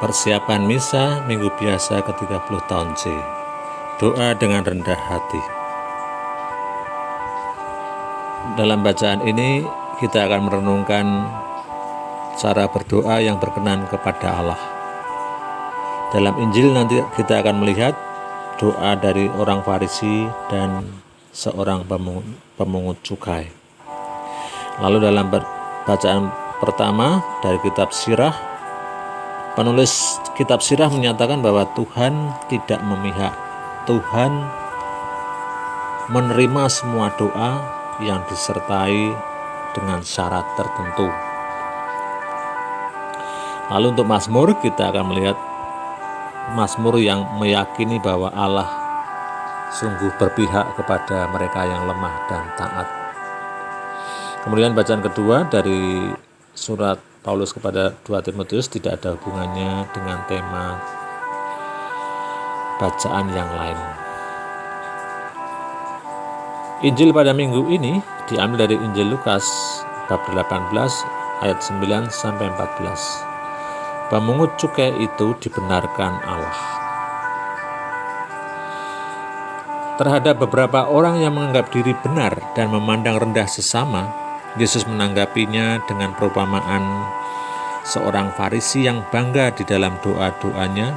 Persiapan Misa Minggu Biasa ke-30 tahun C. Doa dengan rendah hati. Dalam bacaan ini kita akan merenungkan cara berdoa yang berkenan kepada Allah. Dalam Injil nanti kita akan melihat doa dari orang Farisi dan seorang pemungut cukai. Lalu dalam bacaan pertama dari kitab Sirah, penulis kitab Sirah menyatakan bahwa Tuhan tidak memihak. Tuhan menerima semua doa yang disertai dengan syarat tertentu. Lalu untuk Mazmur, kita akan melihat Mazmur yang meyakini bahwa Allah sungguh berpihak kepada mereka yang lemah dan taat. Kemudian bacaan kedua dari surat Paulus kepada 2 Timotius tidak ada hubungannya dengan tema bacaan yang lain. Injil pada minggu ini diambil dari Injil Lukas bab 18 ayat 9 sampai 14. Pemungut cukai itu dibenarkan Allah. Terhadap beberapa orang yang menganggap diri benar dan memandang rendah sesama, Yesus menanggapinya dengan perumpamaan seorang Farisi yang bangga di dalam doa-doanya,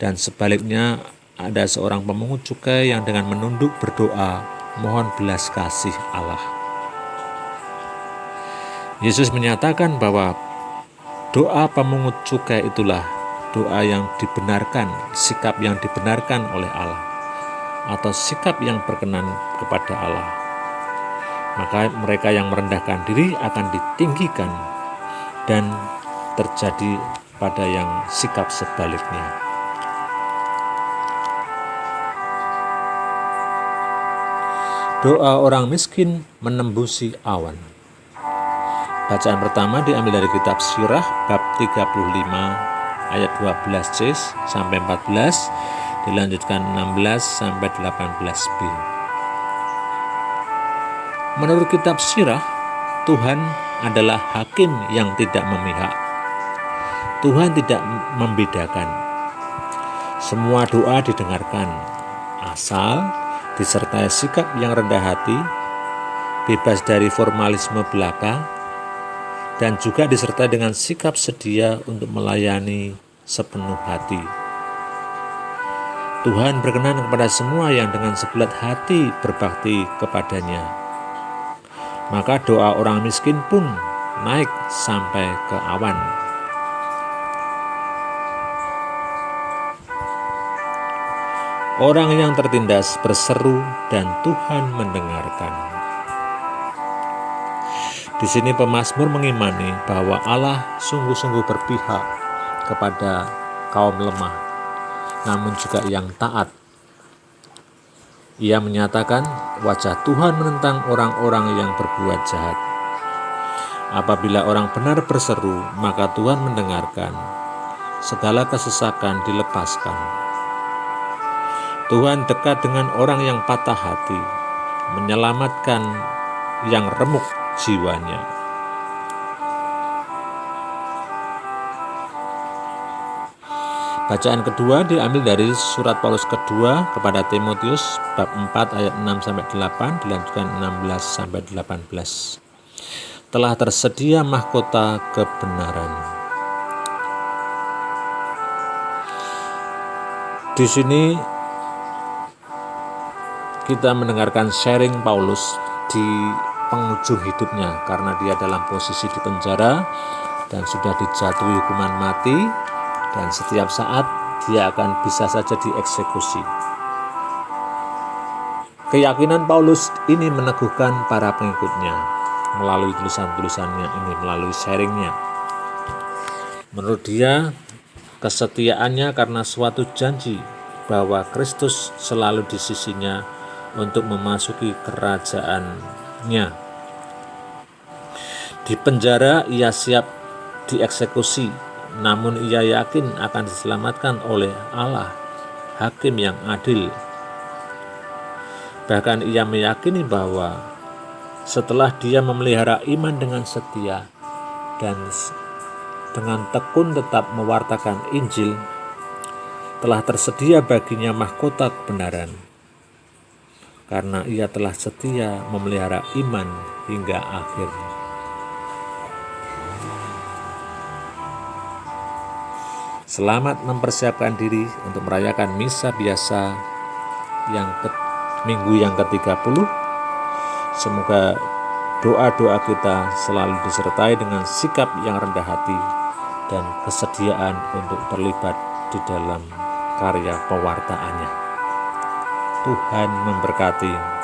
dan sebaliknya ada seorang pemungut cukai yang dengan menunduk berdoa mohon belas kasih Allah. Yesus menyatakan bahwa doa pemungut cukai itulah doa yang dibenarkan, sikap yang dibenarkan oleh Allah, atau sikap yang berkenan kepada Allah. Maka mereka yang merendahkan diri akan ditinggikan, dan terjadi pada yang sikap sebaliknya. Doa orang miskin menembusi awan. Bacaan pertama diambil dari kitab Sirah bab 35 ayat 12c sampai 14, dilanjutkan 16 sampai 18b. Menurut kitab Sirah, Tuhan adalah hakim yang tidak memihak. Tuhan tidak membedakan. Semua doa didengarkan, asal disertai sikap yang rendah hati, bebas dari formalisme belaka, dan juga disertai dengan sikap sedia untuk melayani sepenuh hati. Tuhan berkenan kepada semua yang dengan sebulat hati berbakti kepadanya. Maka doa orang miskin pun naik sampai ke awan. Orang yang tertindas berseru dan Tuhan mendengarkan. Di sini pemazmur mengimani bahwa Allah sungguh-sungguh berpihak kepada kaum lemah, namun juga yang taat. Ia menyatakan wajah Tuhan menentang orang-orang yang berbuat jahat. Apabila orang benar berseru, maka Tuhan mendengarkan. Segala kesesakan dilepaskan. Tuhan dekat dengan orang yang patah hati, menyelamatkan yang remuk jiwanya. Bacaan kedua diambil dari surat Paulus kedua kepada Timotius bab 4 ayat 6 sampai 8, dilanjutkan 16 sampai 18. Telah tersedia mahkota kebenaran. Di sini kita mendengarkan sharing Paulus di penghujung hidupnya, karena dia dalam posisi di penjara dan sudah dijatuhi hukuman mati, dan setiap saat dia akan bisa saja dieksekusi. Keyakinan Paulus ini meneguhkan para pengikutnya melalui tulisan-tulisannya ini, melalui sharingnya. Menurut dia, kesetiaannya karena suatu janji bahwa Kristus selalu di sisinya untuk memasuki kerajaannya. Di penjara ia siap dieksekusi, namun ia yakin akan diselamatkan oleh Allah, hakim yang adil. Bahkan ia meyakini bahwa setelah dia memelihara iman dengan setia dan dengan tekun tetap mewartakan Injil, telah tersedia baginya mahkota kebenaran, karena ia telah setia memelihara iman hingga akhir. Selamat mempersiapkan diri untuk merayakan misa biasa minggu yang ke-30. Semoga doa-doa kita selalu disertai dengan sikap yang rendah hati dan kesediaan untuk terlibat di dalam karya pewartaannya. Tuhan memberkati.